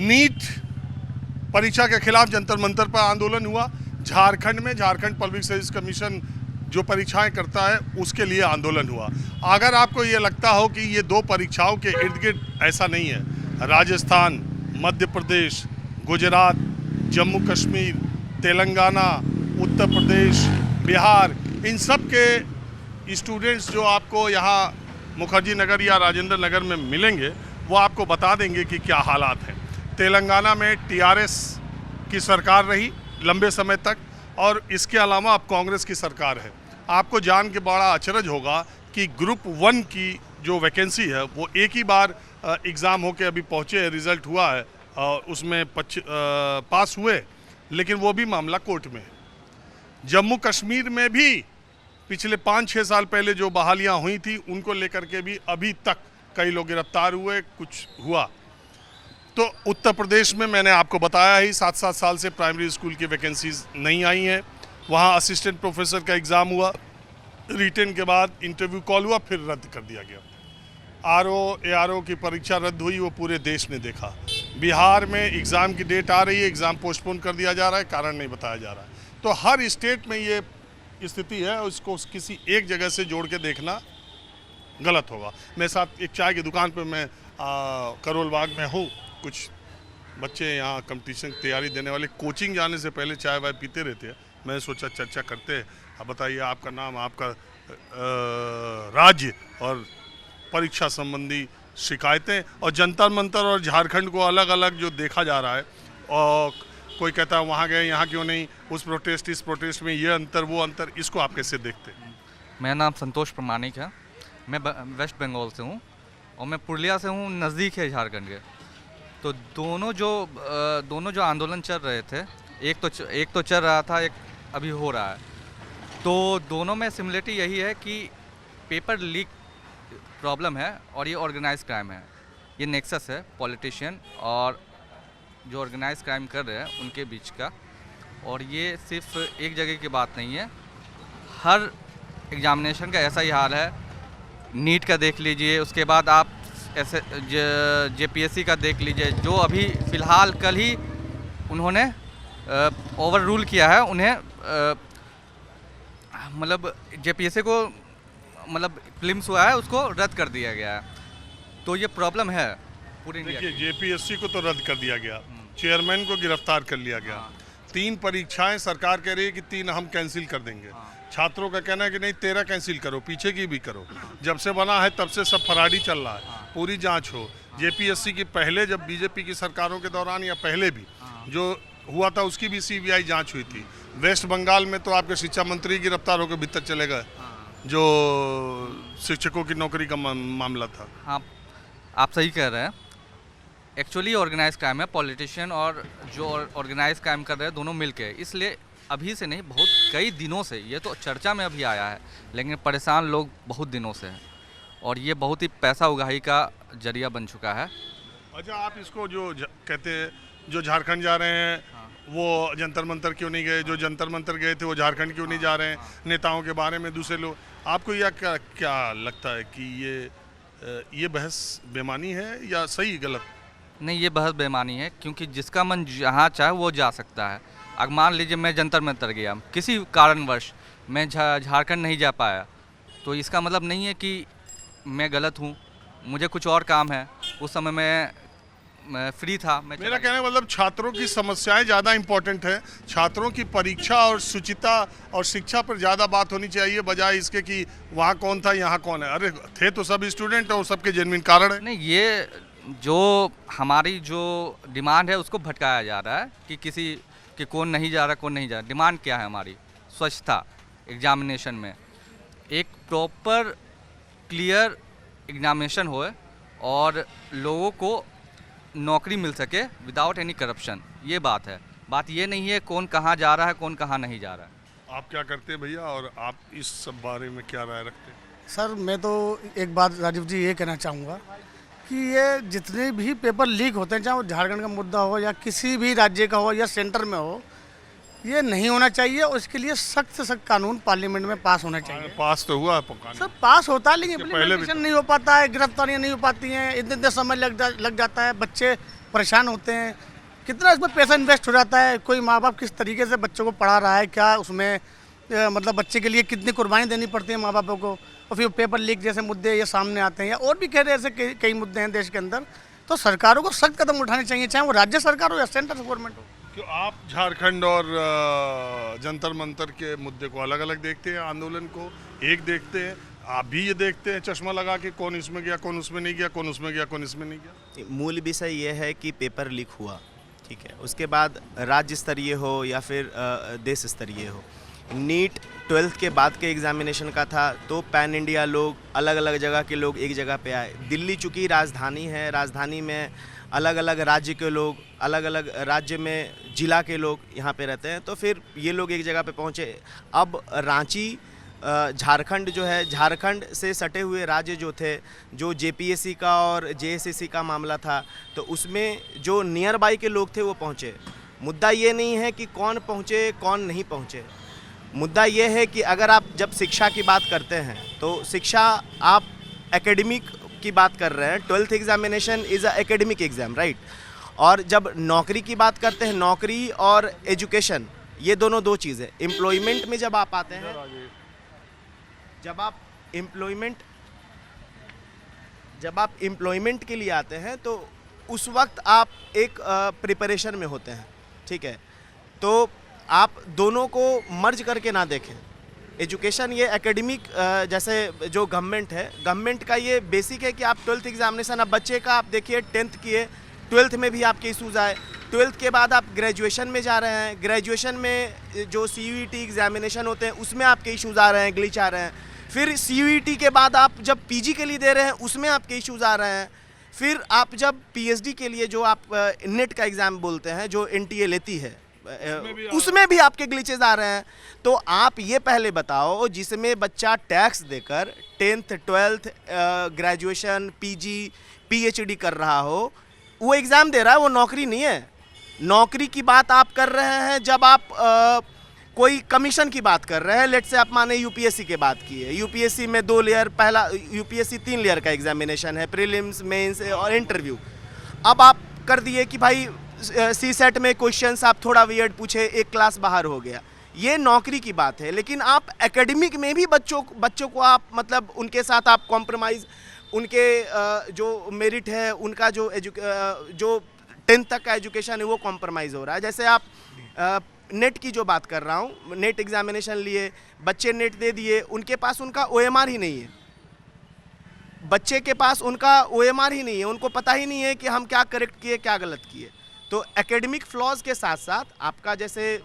NEET परीक्षा के खिलाफ जंतर मंतर पर आंदोलन हुआ। झारखंड में झारखंड पब्लिक सर्विस कमीशन जो परीक्षाएं करता है उसके लिए आंदोलन हुआ। अगर आपको ये लगता हो कि ये दो परीक्षाओं के इर्द गिर्द, ऐसा नहीं है। राजस्थान, मध्य प्रदेश, गुजरात, जम्मू कश्मीर, तेलंगाना, उत्तर प्रदेश, बिहार, इन सब के स्टूडेंट्स जो आपको यहाँ मुखर्जी नगर या राजेंद्र नगर में मिलेंगे वो आपको बता देंगे कि क्या हालात हैं। तेलंगाना में टीआरएस की सरकार रही लंबे समय तक और इसके अलावा अब कांग्रेस की सरकार है। आपको जान के बड़ा अचरज होगा कि ग्रुप 1 की जो वैकेंसी है वो एक ही बार एग्ज़ाम होके अभी पहुँचे, रिज़ल्ट हुआ है और उसमें पास हुए, लेकिन वो भी मामला कोर्ट में है। जम्मू कश्मीर में भी पिछले 5-6 साल पहले जो बहालियाँ हुई थी उनको लेकर के भी अभी तक कई लोग गिरफ्तार हुए, कुछ हुआ। तो उत्तर प्रदेश में मैंने आपको बताया ही 7-7 साल से प्राइमरी स्कूल की वैकेंसीज नहीं आई हैं। वहाँ असिस्टेंट प्रोफेसर का एग्ज़ाम हुआ, रिटन के बाद इंटरव्यू कॉल हुआ, फिर रद्द कर दिया गया। ARO की परीक्षा रद्द हुई, वो पूरे देश ने देखा। बिहार में एग्ज़ाम की डेट आ रही है, एग्ज़ाम पोस्टपोन कर दिया जा रहा है, कारण नहीं बताया जा रहा है। तो हर स्टेट में ये स्थिति है, उसको किसी एक जगह से जोड़ के देखना गलत होगा। मेरे साथ एक चाय की दुकान पे मैं करोल बाग में हूँ। कुछ बच्चे यहाँ कंपटीशन की तैयारी देने वाले कोचिंग जाने से पहले चाय वाय पीते रहते हैं। मैंने सोचा चर्चा करते हैं। अब बताइए आपका नाम, आपका राज्य और परीक्षा संबंधी शिकायतें और जंतर मंतर और झारखंड को अलग अलग जो देखा जा रहा है। और कोई कहता है वहाँ गए, यहाँ क्यों नहीं, उस प्रोटेस्ट इस प्रोटेस्ट में ये अंतर वो अंतर, इसको आप कैसे देखते हैं? मेरा नाम संतोष प्रमाणिक है। मैं वेस्ट बंगाल से हूँ और मैं पुरुलिया से हूँ, नज़दीक है झारखंड के। तो दोनों जो आंदोलन चल रहे थे, एक तो चल रहा था, एक अभी हो रहा है। तो दोनों में सिमिलरिटी यही है कि पेपर लीक प्रॉब्लम है और ये ऑर्गेनाइज क्राइम है। ये नेक्सस है पॉलिटिशियन और जो ऑर्गेनाइज क्राइम कर रहे हैं उनके बीच का। और ये सिर्फ एक जगह की बात नहीं है, हर एग्जामिनेशन का ऐसा ही हाल है। नीट का देख लीजिए, उसके बाद आप ऐसे JPSC का देख लीजिए, जो अभी फ़िलहाल कल ही उन्होंने ओवर रूल किया है। उन्हें मतलब JPSC को मतलब प्रीलिम्स हुआ है उसको रद्द कर दिया गया है। तो ये प्रॉब्लम है पूरी इंडिया। देखिए JPSC को तो रद्द कर दिया गया, चेयरमैन को गिरफ्तार कर लिया गया। 3 परीक्षाएं सरकार कह रही है कि 3 हम कैंसिल कर देंगे। छात्रों का कहना है कि नहीं 13 कैंसिल करो, पीछे की भी करो। जब से बना है तब से सब फराडी चल रहा है, पूरी जांच हो। JPSC की पहले जब बीजेपी की सरकारों के दौरान या पहले भी जो हुआ था उसकी भी CBI जांच हुई थी। वेस्ट बंगाल में तो आपके शिक्षा मंत्री गिरफ्तार होकर भीतर चले गए, जो शिक्षकों की नौकरी का मामला था। हाँ, आप सही कह रहे हैं। एक्चुअली ऑर्गेनाइज क्राइम है, पॉलिटिशियन और जो ऑर्गेनाइज क्राइम कर रहे हैं दोनों मिलके। इसलिए अभी से नहीं, बहुत कई दिनों से, ये तो चर्चा में अभी आया है, लेकिन परेशान लोग बहुत दिनों से हैं और ये बहुत ही पैसा उगाही का जरिया बन चुका है। अच्छा, आप इसको जो कहते हैं जो झारखंड जा रहे हैं वो जंतर मंतर क्यों नहीं गए, जो जंतर मंतर गए थे वो झारखंड क्यों नहीं जा रहे हैं, नेताओं के बारे में दूसरे लोग, आपको यह क्या लगता है कि ये बहस बेमानी है या सही गलत? नहीं, ये बहस बेमानी है, क्योंकि जिसका मन जहाँ चाहे वो जा सकता है। अगर मान लीजिए मैं जंतर मंतर गया, किसी कारणवश मैं झारखंड नहीं जा पाया, तो इसका मतलब नहीं है कि मैं गलत हूँ। मुझे कुछ और काम है, उस समय मैं फ्री था। मेरा कहने का मतलब छात्रों की समस्याएं ज़्यादा इम्पोर्टेंट है। छात्रों की परीक्षा और शुचिता और शिक्षा पर ज़्यादा बात होनी चाहिए, बजाय इसके कि वहाँ कौन था यहाँ कौन है। अरे थे तो सब स्टूडेंट और सबके जेन्युइन कारण है। नहीं, ये जो हमारी जो डिमांड है उसको भटकाया जा रहा है कि कौन नहीं जा रहा, कौन नहीं जा रहा। डिमांड क्या है हमारी? स्वच्छता एग्जामिनेशन में, एक प्रॉपर क्लियर एग्जामिनेशन हो और लोगों को नौकरी मिल सके विदाउट एनी करप्शन। ये बात है। बात ये नहीं है कौन कहाँ जा रहा है, कौन कहाँ नहीं जा रहा है। आप क्या करते हैं भैया, और आप इस सब बारे में क्या राय रखते हैं? सर, मैं तो एक बात राजीव जी ये कहना चाहूँगा कि ये जितने भी पेपर लीक होते हैं, चाहे वो झारखंड का मुद्दा हो या किसी भी राज्य का हो या सेंटर में हो, ये नहीं होना चाहिए। और इसके लिए सख्त से सख्त कानून पार्लियामेंट में पास होना चाहिए। पास तो हुआ सर, पास होता है, लेकिन पहले इम्प्लीमेंटेशन नहीं हो पाता है, गिरफ्तारियाँ नहीं हो पाती हैं, इतने समय लग जाता है, बच्चे परेशान होते हैं, कितना इसमें पैसा इन्वेस्ट हो जाता है, कोई माँ बाप किस तरीके से बच्चों को पढ़ा रहा है, क्या उसमें मतलब बच्चे के लिए कितनी कुर्बानी देनी पड़ती है माँ बापों को, और फिर पेपर लीक जैसे मुद्दे ये सामने आते हैं, या और भी कह रहे ऐसे कई मुद्दे हैं देश के अंदर। तो सरकारों को सख्त कदम उठाने चाहिए, चाहे वो राज्य सरकार हो या सेंट्रल गवर्नमेंट हो। क्यों आप झारखंड और जंतर मंतर के मुद्दे को अलग अलग देखते हैं, आंदोलन को एक देखते हैं? आप भी ये देखते हैं चश्मा लगा के कौन इसमें गया, कौन उसमें नहीं गया, कौन उसमें गया, कौन इसमें नहीं गया? मूल विषय ये है कि पेपर लीक हुआ, ठीक है, उसके बाद राज्य स्तरीय हो या फिर देश स्तरीय हो। नीट 12th के बाद के एग्जामिनेशन का था, तो पैन इंडिया लोग, अलग अलग जगह के लोग एक जगह पे आए। दिल्ली चूँकि राजधानी है, राजधानी में अलग अलग राज्य के लोग, अलग अलग राज्य में जिला के लोग यहाँ पे रहते हैं, तो फिर ये लोग एक जगह पे पहुँचे। अब रांची झारखंड जो है, झारखंड से सटे हुए राज्य जो थे, जो जेपीएससी का और जेएसएससी का मामला था, तो उसमें जो नियर बाई के लोग थे वो पहुँचे। मुद्दा ये नहीं है कि कौन पहुँचे कौन नहीं पहुँचे, मुद्दा ये है कि अगर आप जब शिक्षा की बात करते हैं तो शिक्षा आप एकेडमिक की बात कर रहे हैं। 12th examination is a academic exam, right. और जब नौकरी की बात करते हैं, नौकरी और एजुकेशन ये दोनों दो चीज़ें। एम्प्लॉयमेंट में जब आप आते हैं, जब आप एम्प्लॉयमेंट के लिए आते हैं तो उस वक्त आप एक प्रिपरेशन में होते हैं, ठीक है। तो आप दोनों को मर्ज करके ना देखें। एजुकेशन ये एकेडमिक, जैसे जो गवर्नमेंट है, गवर्नमेंट का ये बेसिक है कि आप 12th एग्जामिनेशन, अब बच्चे का आप देखिए 10th किए, 12th में भी आपके इशूज़ आए, 12th के बाद आप ग्रेजुएशन में जा रहे हैं, ग्रेजुएशन में जो CUET एग्जामिनेशन होते हैं उसमें आपके इशूज़ आ रहे हैं, ग्लिच आ रहे हैं। फिर CUET के बाद आप जब PG के लिए दे रहे हैं उसमें आपके इशूज़ आ रहे हैं। फिर आप जब PhD के लिए जो आप नेट का एग्ज़ाम बोलते हैं, जो NTA लेती है, उसमें भी आपके ग्लिचेस आ रहे हैं। तो आप ये पहले बताओ, जिसमें बच्चा टैक्स देकर 10th 12th graduation PG PhD कर रहा हो, वो एग्ज़ाम दे रहा है, वो नौकरी नहीं है। नौकरी की बात आप कर रहे हैं जब आप कोई कमीशन की बात कर रहे हैं। लेट से आप माने UPSC के बात की है, UPSC में 2 लेयर, पहला UPSC 3 लेयर का एग्जामिनेशन है, प्रीलिम्स, मेंस और इंटरव्यू। अब आप कर दिए कि भाई CSET में क्वेश्चंस आप थोड़ा वियर्ड पूछे, एक क्लास बाहर हो गया, ये नौकरी की बात है। लेकिन आप एकेडमिक में भी बच्चों को आप मतलब उनके साथ आप कॉम्प्रोमाइज़, उनके जो मेरिट है, उनका जो 10th तक का एजुकेशन है वो कॉम्प्रोमाइज़ हो रहा है। जैसे आप नेट की जो बात कर रहा हूँ, नेट एग्जामिनेशन लिए, बच्चे नेट दे दिए, उनके पास उनका OMR ही नहीं है, बच्चे के पास उनका OMR ही नहीं है, उनको पता ही नहीं है कि हम क्या करेक्ट किए क्या गलत किए। तो एकेडमिक फ्लॉज के साथ साथ आपका जैसे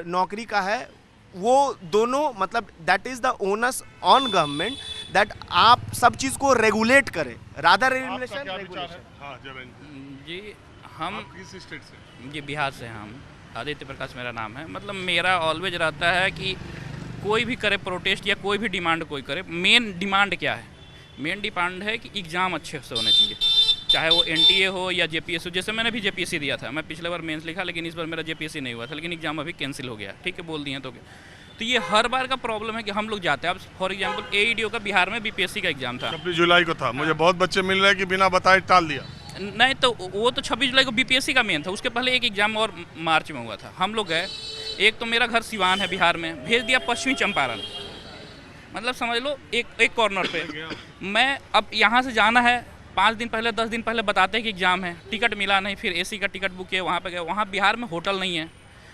नौकरी का है, वो दोनों मतलब that is the onus on government that आप सब चीज़ को रेगुलेट करें, रादर रेगुलेशन। हाँ जवेन जी, हम किस स्टेट से? जी बिहार से हैं हम, आदित्य प्रकाश मेरा नाम है। मतलब मेरा ऑलवेज रहता है कि कोई भी करे प्रोटेस्ट या कोई भी डिमांड कोई करे, मेन डिमांड क्या है? मेन डिमांड है कि एग्ज़ाम अच्छे से होने चाहिए, चाहे वो NTA हो या JPSC हो। जैसे मैंने भी JPSC दिया था, मैं पिछले बार मेंस लिखा, लेकिन इस बार मेरा JPSC नहीं हुआ था, लेकिन एग्ज़ाम अभी कैंसिल हो गया, ठीक है, बोल दिए तो ये हर बार का प्रॉब्लम है कि हम लोग जाते हैं। अब फॉर एग्जाम्पल AEDO का बिहार में BPSC का एग्ज़ाम था, 26 जुलाई को था। मुझे बहुत बच्चे मिल रहे हैं कि बिना बताए टाल दिया। नहीं तो वो तो 26 जुलाई को BPSC का मेन था, उसके पहले एक एग्ज़ाम और मार्च में हुआ था। हम लोग गए, एक तो मेरा घर सिवान है बिहार में, भेज दिया पश्चिमी चंपारण, मतलब समझ लो एक कॉर्नर पे। मैं अब यहाँ से जाना है, 5 दिन पहले 10 दिन पहले बताते हैं कि एग्ज़ाम है, टिकट मिला नहीं, फिर AC का टिकट बुक किया, वहाँ पे गए, वहाँ बिहार में होटल नहीं है।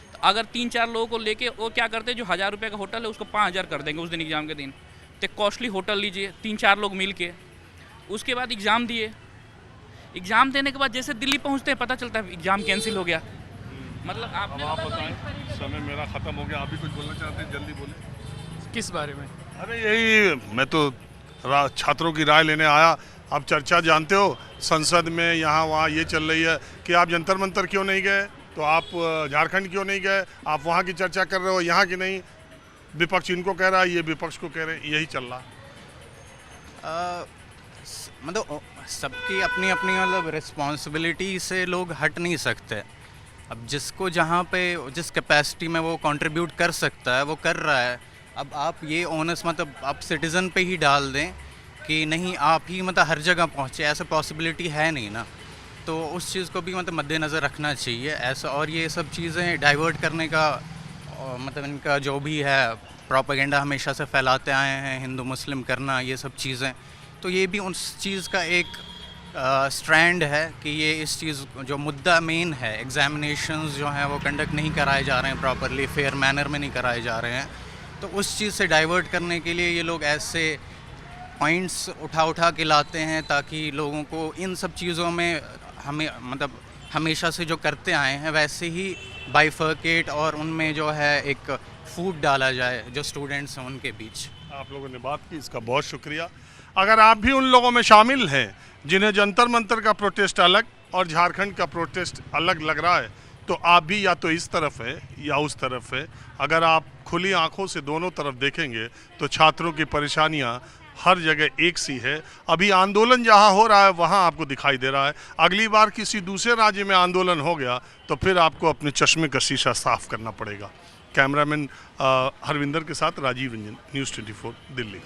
तो अगर 3-4 लोगों को लेके वो क्या करते हैं, जो 1000 रुपये का होटल है उसको 5000 कर देंगे उस दिन एग्ज़ाम के दिन। तो कॉस्टली होटल लीजिए, 3-4 लोग मिल के, उसके बाद एग्ज़ाम दिए। एग्ज़ाम देने के बाद जैसे दिल्ली पहुँचते हैं पता चलता है एग्ज़ाम कैंसिल हो गया। मतलब आपने आप बताएं, समय मेरा ख़त्म हो गया, आप भी कुछ बोलना चाहते हैं, जल्दी बोलें। किस बारे में? अरे यही, मैं तो छात्रों की राय लेने आया। आप चर्चा जानते हो संसद में, यहाँ वहाँ ये चल रही है कि आप जंतर मंतर क्यों नहीं गए, तो आप झारखंड क्यों नहीं गए, आप वहाँ की चर्चा कर रहे हो, यहाँ की नहीं। विपक्ष इनको कह रहा है, ये विपक्ष को कह रहे हैं, यही चल रहा। मतलब सबकी अपनी अपनी मतलब रिस्पॉन्सिबिलिटी से लोग हट नहीं सकते। अब जिसको जहाँ पे जिस कैपेसिटी में वो कंट्रीब्यूट कर सकता है वो कर रहा है। अब आप ये ओनस मतलब आप सिटीज़न पे ही डाल दें कि नहीं आप ही मतलब हर जगह पहुँचे, ऐसा पॉसिबिलिटी है नहीं ना। तो उस चीज़ को भी मतलब मद्देनज़र रखना चाहिए ऐसा। और ये सब चीज़ें डाइवर्ट करने का मतलब इनका जो भी है प्रोपेगेंडा हमेशा से फैलाते आए हैं, हिंदू मुस्लिम करना, ये सब चीज़ें, तो ये भी उस चीज़ का एक स्ट्रैंड है कि ये इस चीज़ जो मुद्दा मेन है, एग्जामिनेशंस जो हैं वो कंडक्ट नहीं कराए जा रहे हैं प्रॉपरली, फेयर मैनर में नहीं कराए जा रहे हैं, तो उस चीज़ से डाइवर्ट करने के लिए ये लोग ऐसे पॉइंट्स उठा के लाते हैं ताकि लोगों को इन सब चीज़ों में हमें मतलब हमेशा से जो करते आए हैं वैसे ही बाइफर्केट और उनमें जो है एक फूड डाला जाए जो स्टूडेंट्स हैं उनके बीच। आप लोगों ने बात की, इसका बहुत शुक्रिया। अगर आप भी उन लोगों में शामिल हैं जिन्हें जंतर मंतर का प्रोटेस्ट अलग और झारखंड का प्रोटेस्ट अलग लग रहा है, तो आप भी या तो इस तरफ है या उस तरफ है। अगर आप खुली आंखों से दोनों तरफ देखेंगे तो छात्रों की परेशानियां हर जगह एक सी है। अभी आंदोलन जहां हो रहा है वहां आपको दिखाई दे रहा है, अगली बार किसी दूसरे राज्य में आंदोलन हो गया तो फिर आपको अपने चश्मे का शीशा साफ करना पड़ेगा। कैमरामैन हरविंदर के साथ राजीव रंजन, न्यूज़ 24 दिल्ली।